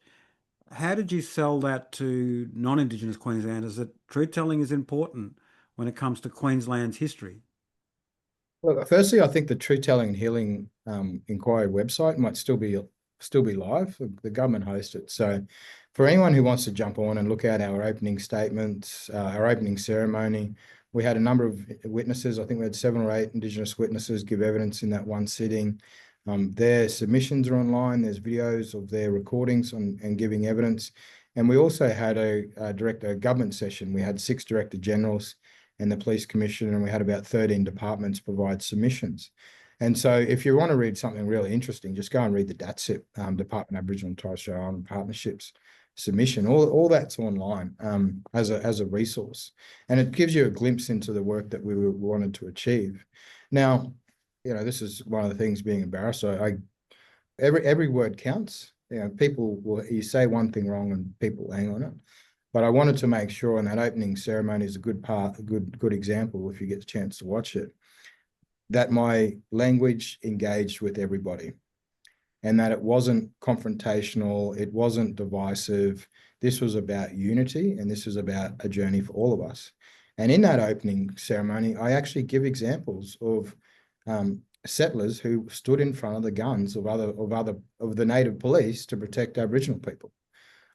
How did you sell that to non-Indigenous Queenslanders that truth-telling is important when it comes to Queensland's history? Well, firstly, I think the Truth Telling and Healing Inquiry website might still be live. The government hosts it. So for anyone who wants to jump on and look at our opening statements, our opening ceremony, we had a number of witnesses. I think we had 7 or 8 Indigenous witnesses give evidence in that one sitting. Their submissions are online. There's videos of their recordings and giving evidence. And we also had a government session. We had 6 Director Generals and the Police Commissioner, and we had about 13 departments provide submissions. And so if you want to read something really interesting, just go and read the DATSIP, Department of Aboriginal and Torres Strait Islander Partnerships submission. All that's online as a resource. And it gives you a glimpse into the work that we wanted to achieve. Now, this is one of the things being a barrister. Every word counts. You say one thing wrong and people hang on it. But I wanted to make sure, and that opening ceremony is a good example if you get the chance to watch it, that my language engaged with everybody and that it wasn't confrontational, it wasn't divisive. This was about unity and this was about a journey for all of us. And in that opening ceremony, I actually give examples of settlers who stood in front of the guns of the native police to protect Aboriginal people.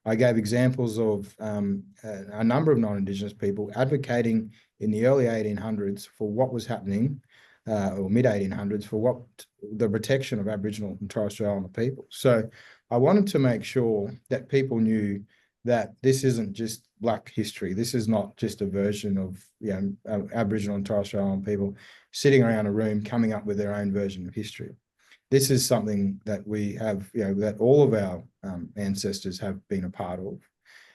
I gave examples of a number of non-Indigenous people advocating in the early 1800s for what was happening, or mid-1800s, for the protection of Aboriginal and Torres Strait Islander people. So I wanted to make sure that people knew that this isn't just Black history. This is not just a version of Aboriginal and Torres Strait Islander people sitting around a room coming up with their own version of history. This is something that we have, that all of our ancestors have been a part of.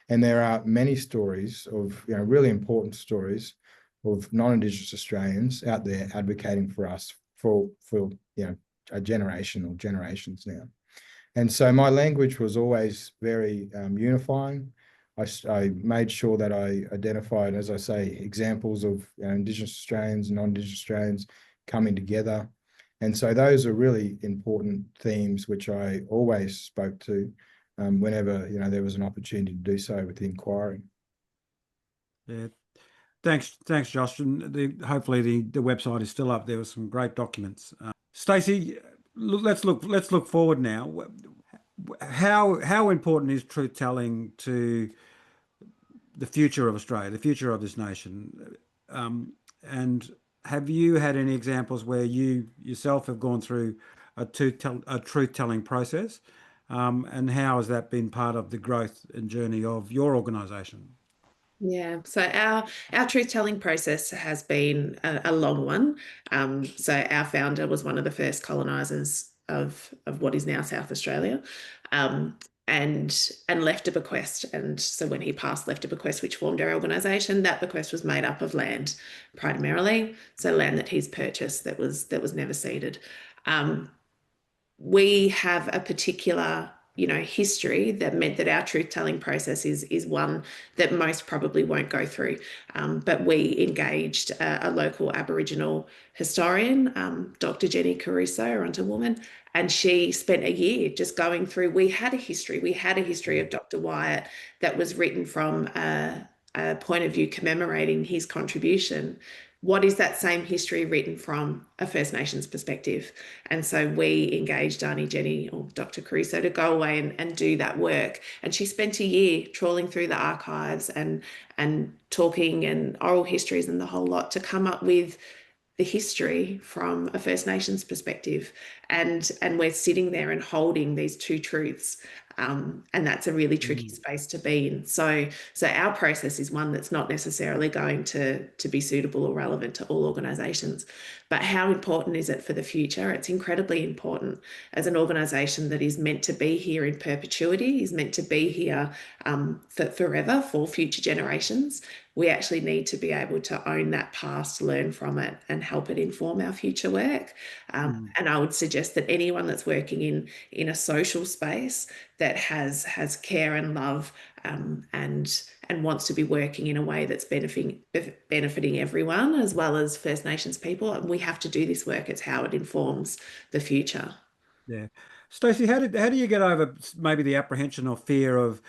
And there are many stories of, really important stories of non-Indigenous Australians out there advocating for us for a generation or generations now. And so my language was always very unifying. I made sure that I identified, as I say, examples of Indigenous Australians and non-Indigenous Australians coming together. And so those are really important themes which I always spoke to whenever there was an opportunity to do so with the inquiry. Yeah, thanks, Josh. And hopefully the website is still up. There were some great documents. Stacey, let's look forward now. How important is truth telling to the future of Australia, the future of this nation? And have you had any examples where you yourself have gone through a truth-telling process? And how has that been part of the growth and journey of your organisation? Yeah, so our truth-telling process has been a long one. So our founder was one of the first colonisers of what is now South Australia. And left a bequest. And so when he passed, left a bequest which formed our organisation. That bequest was made up of land primarily, so land that he's purchased that was never ceded. We have a particular history that meant that our truth-telling process is one that most probably won't go through. But we engaged a local Aboriginal historian, Dr. Jenny Caruso, a Runter woman, and she spent a year just going through. We had a history of Dr. Wyatt that was written from a point of view commemorating his contribution. What is that same history written from a First Nations perspective? And so we engaged Jenny or Dr. Caruso to go away and do that work. And she spent a year trawling through the archives and talking and oral histories and the whole lot to come up with the history from a First Nations perspective, and we're sitting there and holding these two truths, and that's a really tricky space to be in. So our process is one that's not necessarily going to be suitable or relevant to all organisations. But how important is it for the future? It's incredibly important. As an organisation that is meant to be here in perpetuity, is meant to be here for forever, for future generations, we actually need to be able to own that past, learn from it, and help it inform our future work. And I would suggest that anyone that's working in a social space that has care and love, and wants to be working in a way that's benefiting everyone, as well as First Nations people, we have to do this work. It's how it informs the future. Yeah. Stacey, how do you get over maybe the apprehension or fear of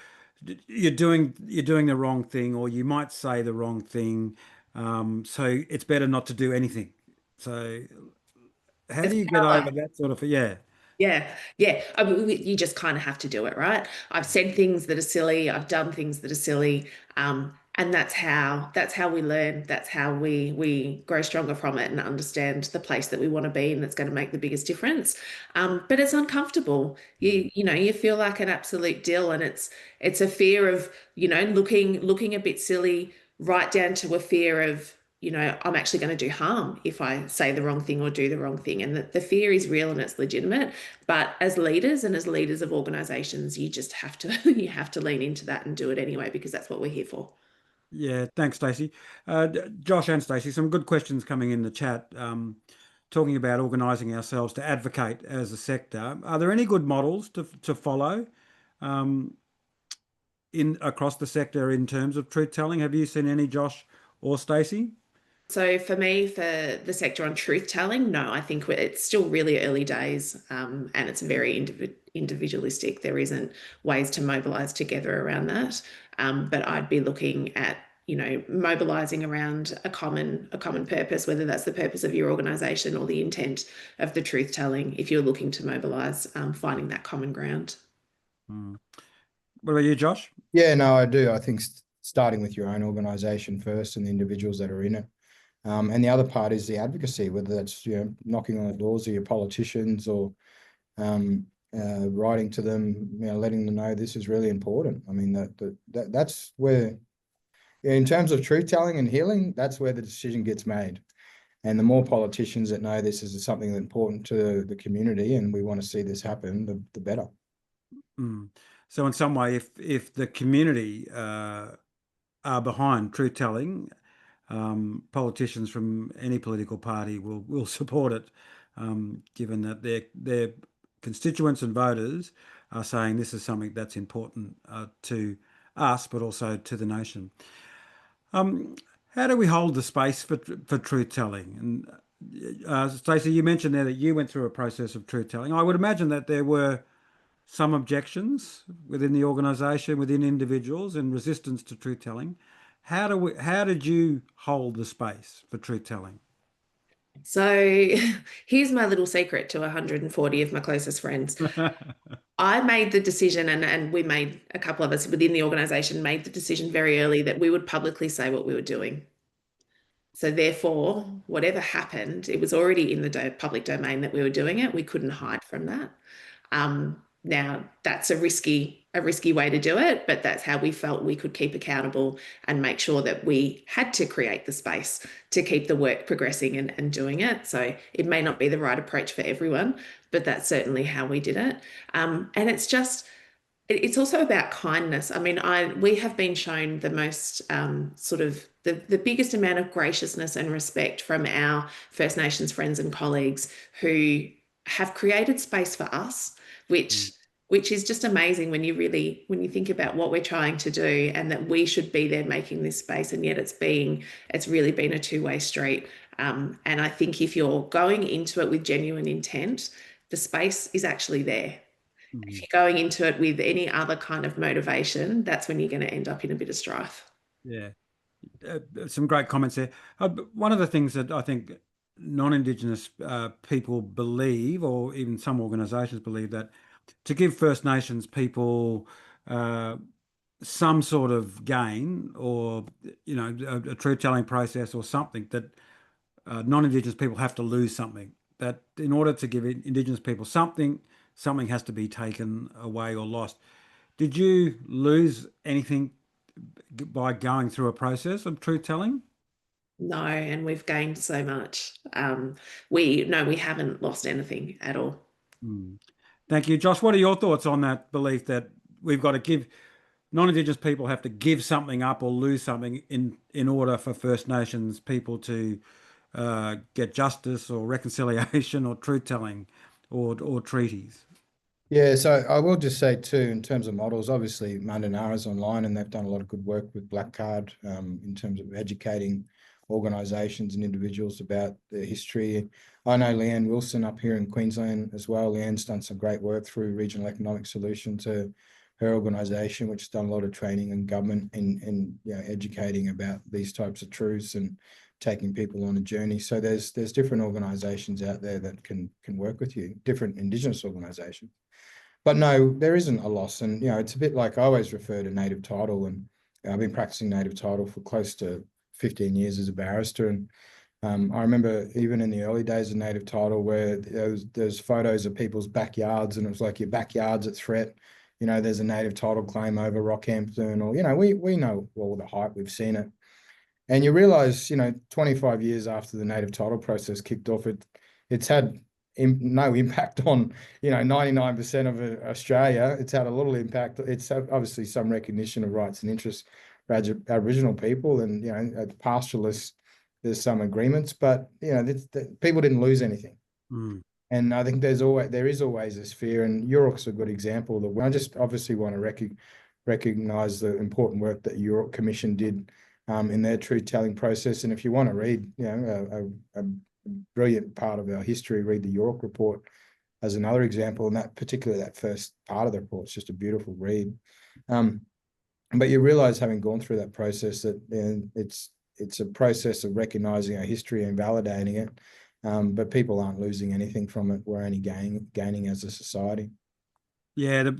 you're doing the wrong thing, or you might say the wrong thing, so it's better not to do anything. So how do It's you get power. over that sort of, yeah? Yeah. I mean, you just kind of have to do it, right? I've said things that are silly. I've done things that are silly. And that's how we learn. That's how we grow stronger from it and understand the place that we want to be, and that's going to make the biggest difference. But it's uncomfortable. You feel like an absolute dill, and it's a fear of, looking a bit silly, right down to a fear of, I'm actually going to do harm if I say the wrong thing or do the wrong thing. And the fear is real and it's legitimate. But as leaders and as leaders of organisations, you just have to lean into that and do it anyway, because that's what we're here for. Yeah, thanks, Stacey. Josh and Stacey, some good questions coming in the chat, talking about organising ourselves to advocate as a sector. Are there any good models to follow in across the sector in terms of truth telling? Have you seen any, Josh or Stacey? So for me, for the sector on truth telling, no, I think it's still really early days, and it's very individualistic. There isn't ways to mobilise together around that. But I'd be looking at, mobilising around a common purpose, whether that's the purpose of your organisation or the intent of the truth telling. If you're looking to mobilise, finding that common ground. What about you, Josh? Yeah, no, I do. I think starting with your own organisation first and the individuals that are in it. And the other part is the advocacy, whether that's knocking on the doors of your politicians or writing to them, letting them know this is really important. I mean, that's where, in terms of truth telling and healing, that's where the decision gets made. And the more politicians that know this is something that's important to the community and we want to see this happen, the better. So in some way, if the community are behind truth telling, politicians from any political party will support it, given that their constituents and voters are saying this is something that's important to us, but also to the nation. How do we hold the space for truth telling? And Stacey, you mentioned there that you went through a process of truth telling. I would imagine that there were some objections within the organisation, within individuals, and resistance to truth telling. How did you hold the space for truth telling? So here's my little secret to 140 of my closest friends. I made the decision, and we made, a couple of us within the organisation made the decision very early that we would publicly say what we were doing. So therefore, whatever happened, it was already in the public domain that we were doing it. We couldn't hide from that. Now that's a risky way to do it, but that's how we felt we could keep accountable and make sure that we had to create the space to keep the work progressing and doing it. So it may not be the right approach for everyone, but that's certainly how we did it. And it's also about kindness. I mean, we have been shown the most sort of the biggest amount of graciousness and respect from our First Nations friends and colleagues who have created space for us, which is just amazing when you think about what we're trying to do and that we should be there making this space, and yet it's really been a two-way street. And I think if you're going into it with genuine intent, the space is actually there. If you're going into it with any other kind of motivation, that's when you're going to end up in a bit of strife. Yeah, some great comments there. One of the things that I think non-Indigenous people believe, or even some organisations believe, that to give First Nations people some sort of gain, or a truth-telling process or something, that non-Indigenous people have to lose something. That in order to give Indigenous people something, something has to be taken away or lost. Did you lose anything by going through a process of truth telling? No, and we've gained so much. We haven't lost anything at all. Thank you. Josh, what are your thoughts on that belief that we've got to give non-Indigenous people have to give something up or lose something in order for First Nations people to get justice or reconciliation or truth-telling or treaties? Yeah, so I will just say too, in terms of models, obviously Mandinara's online and they've done a lot of good work with BlakCast in terms of educating organisations and individuals about their history. I know Leanne Wilson up here in Queensland as well. Leanne's done some great work through Regional Economic Solution to her organisation, which has done a lot of training in government and educating about these types of truths and taking people on a journey. So there's different organisations out there that can work with you, different Indigenous organisations. But no, there isn't a loss. And, it's a bit like I always refer to native title, and I've been practicing native title for close to 15 years as a barrister. And I remember even in the early days of native title where there's photos of people's backyards and it was like your backyard's at threat. There's a native title claim over Rockhampton or, we know all the hype, we've seen it. And you realise, 25 years after the native title process kicked off, it's had no impact on 99% of Australia. It's had a little impact. It's obviously some recognition of rights and interests for Aboriginal people, and at the pastoralists there's some agreements, but people didn't lose anything. And I think there is always this fear, and Yuruk's a good example. That I just obviously want to recognise the important work that Yuruk Commission did in their truth-telling process. And if you want to read a brilliant part of our history, read the York report as another example, and that first part of the report is just a beautiful read. But you realise, having gone through that process, that it's a process of recognising our history and validating it, but people aren't losing anything from it. We're only gaining as a society. Yeah,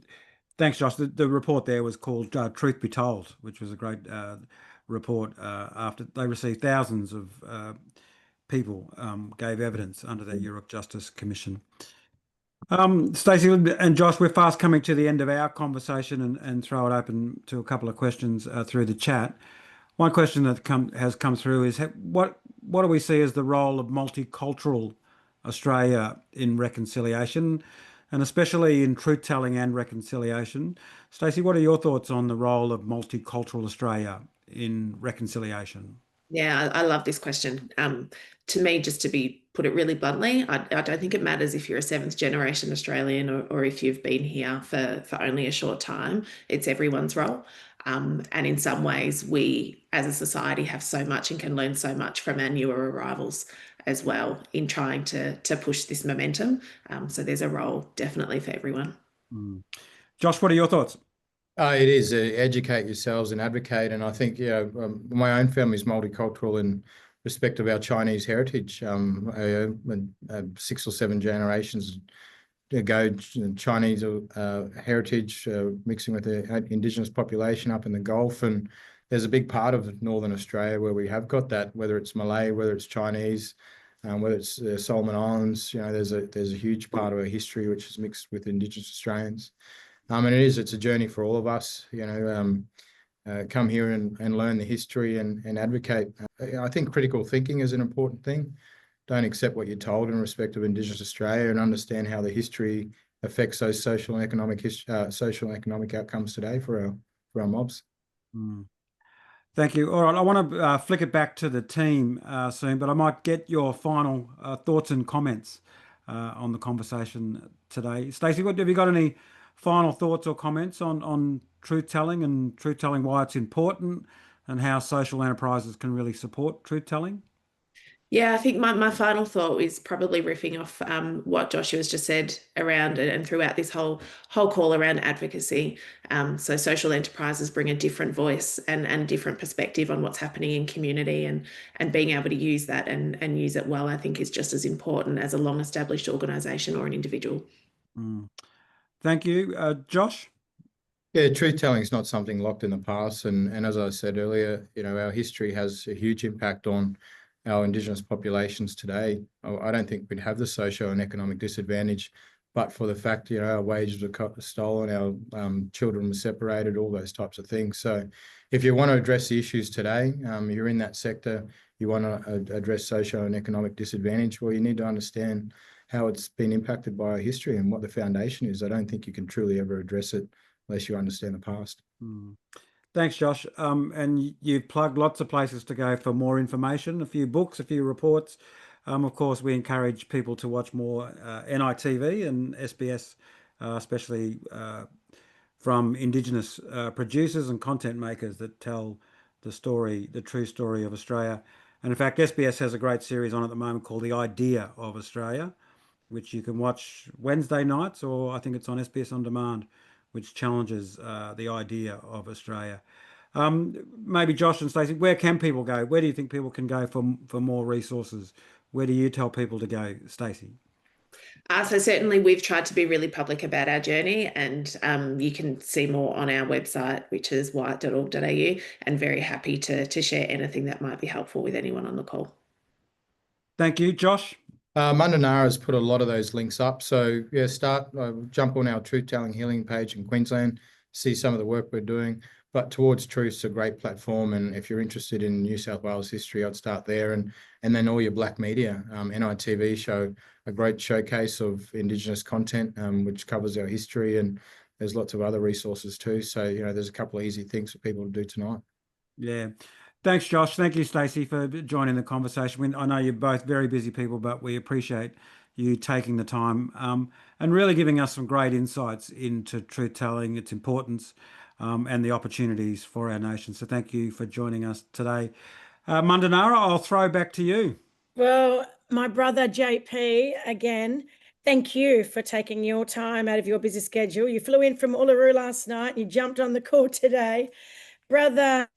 thanks, Josh. The report there was called Truth Be Told, which was a great report after they received thousands of people gave evidence under the Yuruk Justice Commission. Stacey and Josh, we're fast coming to the end of our conversation and throw it open to a couple of questions through the chat. One question that has come through is what do we see as the role of multicultural Australia in reconciliation, and especially in truth-telling and reconciliation? Stacey, what are your thoughts on the role of multicultural Australia in reconciliation? Yeah, I love this question. To me, just to put it really bluntly, I don't think it matters if you're a seventh generation Australian or if you've been here for only a short time. It's everyone's role. And in some ways, we as a society have so much and can learn so much from our newer arrivals as well in trying to push this momentum. So there's a role definitely for everyone. Josh, what are your thoughts? It is educate yourselves and advocate. And I think, my own family is multicultural in respect of our Chinese heritage. 6 or 7 generations ago, Chinese heritage mixing with the Indigenous population up in the Gulf. And there's a big part of Northern Australia where we have got that, whether it's Malay, whether it's Chinese, whether it's Solomon Islands. There's a huge part of our history which is mixed with Indigenous Australians. And it's a journey for all of us, come here and learn the history and advocate. I think critical thinking is an important thing. Don't accept what you're told in respect of Indigenous Australia, and understand how the history affects those social and economic outcomes today for our mobs. Thank you. All right, I want to flick it back to the team soon, but I might get your final thoughts and comments on the conversation today. Stacey, have you got any final thoughts or comments on truth-telling and truth-telling, why it's important, and how social enterprises can really support truth-telling? Yeah, I think my final thought is probably riffing off what Joshua's just said around it and throughout this whole call around advocacy. So social enterprises bring a different voice and different perspective on what's happening in community, and being able to use that and use it well, I think, is just as important as a long-established organisation or an individual. Thank you. Josh? Yeah, truth-telling is not something locked in the past. And as I said earlier, our history has a huge impact on our Indigenous populations today, I don't think we'd have the socio and economic disadvantage, but for the fact, our wages were stolen, our children were separated, all those types of things. So if you want to address the issues today, you're in that sector, you want to address socio and economic disadvantage, well, you need to understand how it's been impacted by our history and what the foundation is. I don't think you can truly ever address it unless you understand the past. Thanks, Josh. And you've plugged lots of places to go for more information, a few books, a few reports. Of course, we encourage people to watch more NITV and SBS, especially from Indigenous producers and content makers that tell the story, the true story of Australia. And in fact, SBS has a great series on at the moment called The Idea of Australia, which you can watch Wednesday nights, or I think it's on SBS On Demand, which challenges the idea of Australia. Maybe Josh and Stacey, where can people go? Where do you think people can go for more resources? Where do you tell people to go, Stacey? So certainly we've tried to be really public about our journey, and you can see more on our website, which is white.org.au, and very happy to share anything that might be helpful with anyone on the call. Thank you. Josh? Mundanara has put a lot of those links up. So yeah, jump on our Truth Telling Healing page in Queensland, see some of the work we're doing. But Towards Truth's a great platform, and if you're interested in New South Wales history, I'd start there. And then all your black media, NITV show a great showcase of Indigenous content, which covers our history, and there's lots of other resources too. So there's a couple of easy things for people to do tonight. Yeah. Thanks, Josh. Thank you, Stacey, for joining the conversation. I know you're both very busy people, but we appreciate you taking the time and really giving us some great insights into truth-telling, its importance, and the opportunities for our nation. So thank you for joining us today. Mundanara, I'll throw back to you. Well, my brother JP, again, thank you for taking your time out of your busy schedule. You flew in from Uluru last night and you jumped on the call today. Brother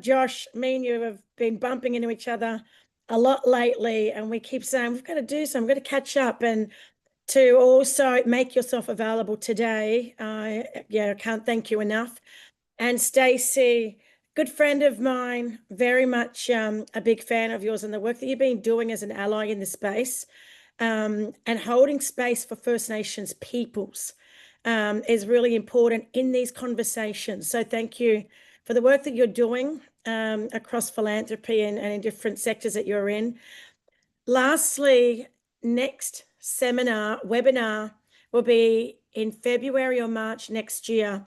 Josh, me and you have been bumping into each other a lot lately, and we keep saying we've got to do something, we've got to catch up, and to also make yourself available today. I can't thank you enough. And Stacey, good friend of mine, very much a big fan of yours and the work that you've been doing as an ally in the space, and holding space for First Nations peoples is really important in these conversations. So thank you for the work that you're doing across philanthropy and in different sectors that you're in. Lastly, next webinar will be in February or March next year.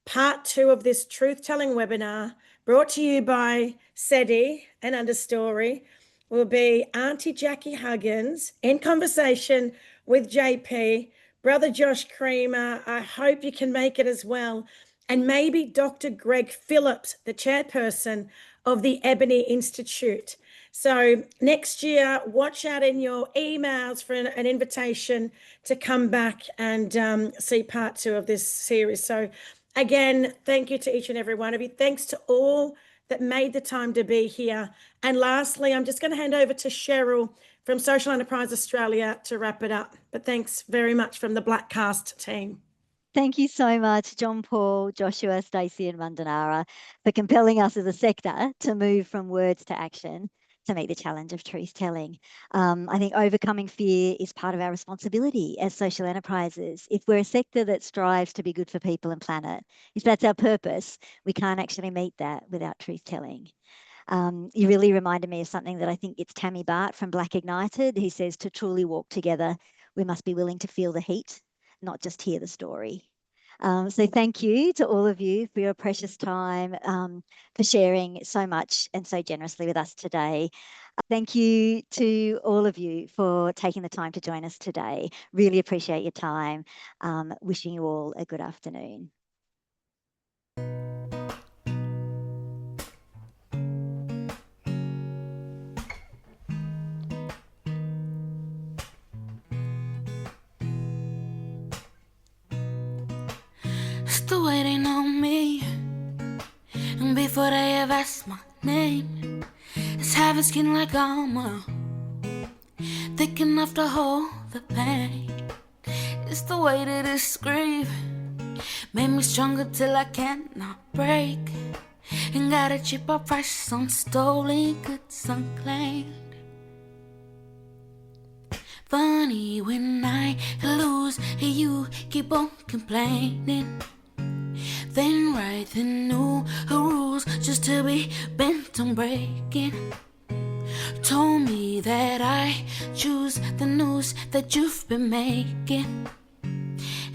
Part 2 of this truth-telling webinar, brought to you by SETI and Understory, will be Auntie Jackie Huggins in conversation with JP, Brother Josh Creamer. I hope you can make it as well. And maybe Dr. Greg Phillips, the chairperson of the Ebony Institute. So next year, watch out in your emails for an invitation to come back and see part 2 of this series. So again, thank you to each and every one of you. Thanks to all that made the time to be here. And lastly, I'm just going to hand over to Cheryl from Social Enterprise Australia to wrap it up. But thanks very much from the BlakCast team. Thank you so much, John-Paul, Joshua, Stacey and Mundanara, for compelling us as a sector to move from words to action to meet the challenge of truth-telling. I think overcoming fear is part of our responsibility as social enterprises. If we're a sector that strives to be good for people and planet, if that's our purpose, we can't actually meet that without truth-telling. You really reminded me of something that I think it's Tammy Bart from Black Ignited, who says to truly walk together, we must be willing to feel the heat, not just hear the story. So thank you to all of you for your precious time, for sharing so much and so generously with us today. Thank you to all of you for taking the time to join us today. Really appreciate your time. Wishing you all a good afternoon. Still waiting on me, and before they ever ask my name, it's having skin like armor, thick enough to hold the pain. It's the way that it's grief made me stronger till I cannot break, and got a cheaper price on stolen goods unclaimed. Funny when I lose, you keep on complaining. Then write the new rules just to be bent on breaking. Told me that I choose the news that you've been making.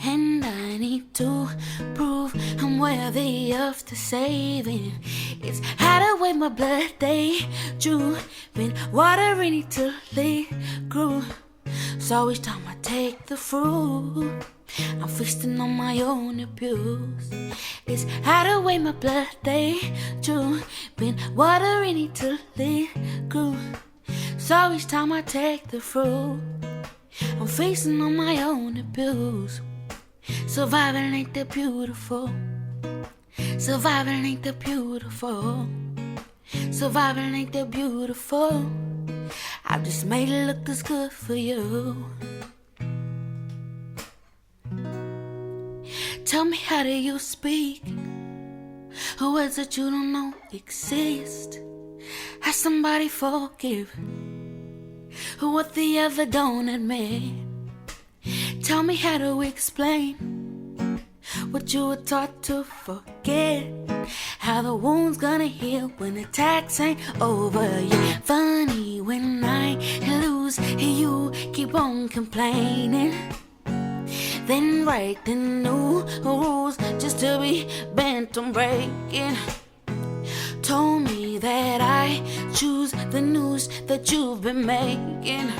And I need to prove I'm worthy of the saving. It's had away my blood, they drew. Been watering it till they grew. So each time I take the fruit, I'm feasting on my own abuse. It's had away my blood, they drew. Been watering it till they grew. So each time I take the fruit, I'm feasting on my own abuse. Surviving ain't that beautiful. Surviving ain't that beautiful. Surviving ain't that beautiful. I just made it look this good for you. Tell me, how do you speak? Words that you don't know exist. Has somebody forgive what the other don't admit? Tell me, how to explain what you were taught to forget. How the wound's gonna heal when the attacks ain't over yet. Funny when I lose, you keep on complaining. Then write the new rules just to be bent on breaking. Told me that I choose the news that you've been making.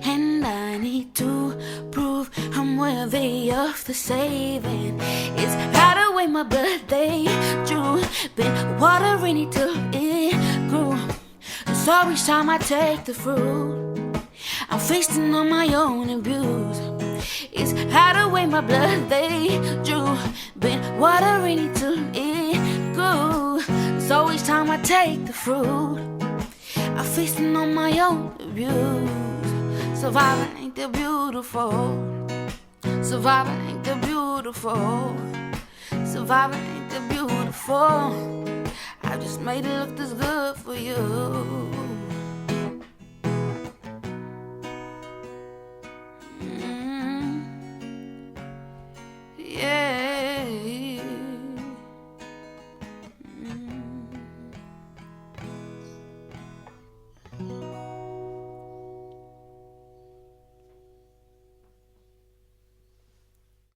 And I need to prove I'm worthy of the saving. It's had away my blood, they drew. Been watering it till it grew. So each time I take the fruit, I'm feasting on my own abuse. It's had away my blood, they drew. Been watering it till it grew. So each time I take the fruit, I'm feasting on my own abuse. Surviving ain't that beautiful. Surviving ain't that beautiful. Surviving ain't that beautiful. I just made it look this good for you.